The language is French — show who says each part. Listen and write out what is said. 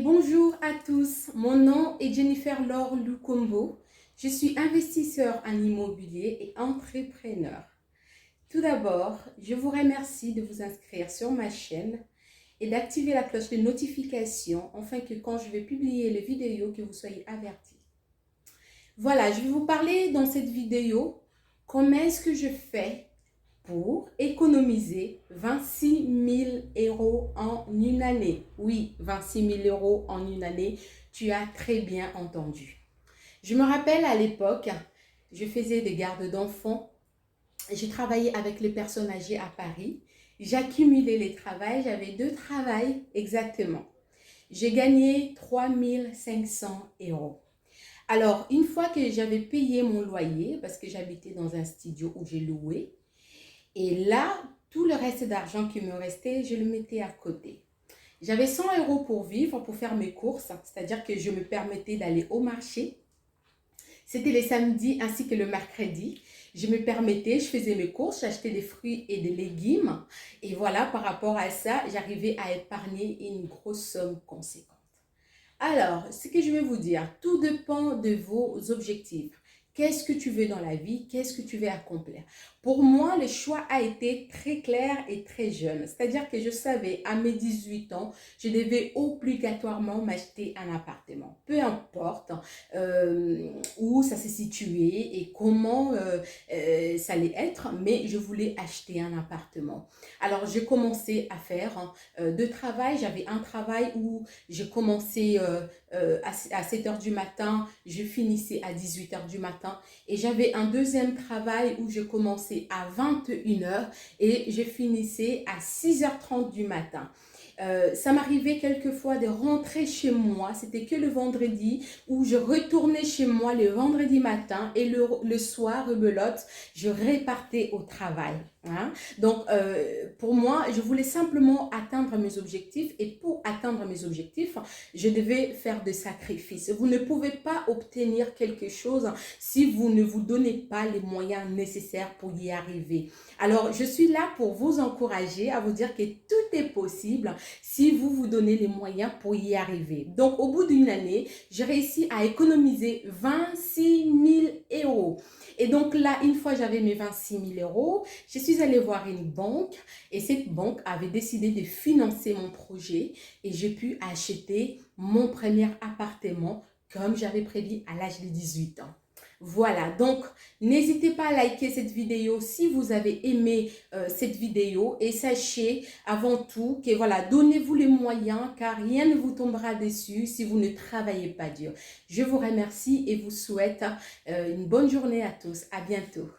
Speaker 1: Bonjour à tous, mon nom est Jennifer Laure Lukombo. Je suis investisseur en immobilier et entrepreneur. Tout d'abord, je vous remercie de vous inscrire sur ma chaîne et d'activer la cloche de notification afin que quand je vais publier les vidéos, que vous soyez avertis. Voilà, je vais vous parler dans cette vidéo comment est-ce que je fais pour économiser 26 000 € en une année. Oui, 26 000 € en une année, tu as très bien entendu. Je me rappelle à l'époque, je faisais des gardes d'enfants. J'ai travaillé avec les personnes âgées à Paris. J'accumulais les travails, j'avais 2 travails exactement. J'ai gagné 3 500 €. Alors, une fois que j'avais payé mon loyer, parce que j'habitais dans un studio où j'ai loué, et là, tout le reste d'argent qui me restait, je le mettais à côté. J'avais 100 € pour vivre, pour faire mes courses, c'est-à-dire que je me permettais d'aller au marché. C'était les samedis ainsi que le mercredi. Je me permettais, je faisais mes courses, j'achetais des fruits et des légumes. Et voilà, par rapport à ça, j'arrivais à épargner une grosse somme conséquente. Alors, ce que je vais vous dire, tout dépend de vos objectifs. Qu'est-ce que tu veux dans la vie? Qu'est-ce que tu veux accomplir? Pour moi, le choix a été très clair et très jeune. C'est-à-dire que je savais, à mes 18 ans, je devais obligatoirement m'acheter un appartement. Peu importe où ça s'est situé et comment ça allait être, mais je voulais acheter un appartement. Alors, j'ai commencé à faire 2 travails. J'avais un travail où j'ai commencé à 7 h du matin, je finissais à 18 h du matin. Et j'avais un deuxième travail où je commençais à 21 h et je finissais à 6 h 30 du matin. Ça m'arrivait quelquefois de rentrer chez moi, c'était que le vendredi, où je retournais chez moi le vendredi matin et le soir, rebelote, je repartais au travail. Hein? Donc, pour moi, je voulais simplement atteindre mes objectifs et pour atteindre mes objectifs, je devais faire des sacrifices. Vous ne pouvez pas obtenir quelque chose si vous ne vous donnez pas les moyens nécessaires pour y arriver. Alors, je suis là pour vous encourager, à vous dire que tout est possible si vous vous donnez les moyens pour y arriver. Donc, au bout d'une année, j'ai réussi à économiser 26 000 €. Et donc là, une fois j'avais mes 26 000 €, je suis allée voir une banque et cette banque avait décidé de financer mon projet et j'ai pu acheter mon premier appartement comme j'avais prévu à l'âge de 18 ans. Voilà, donc n'hésitez pas à liker cette vidéo si vous avez aimé cette vidéo et sachez avant tout que voilà, donnez-vous les moyens car rien ne vous tombera dessus si vous ne travaillez pas dur. Je vous remercie et vous souhaite une bonne journée à tous. À bientôt.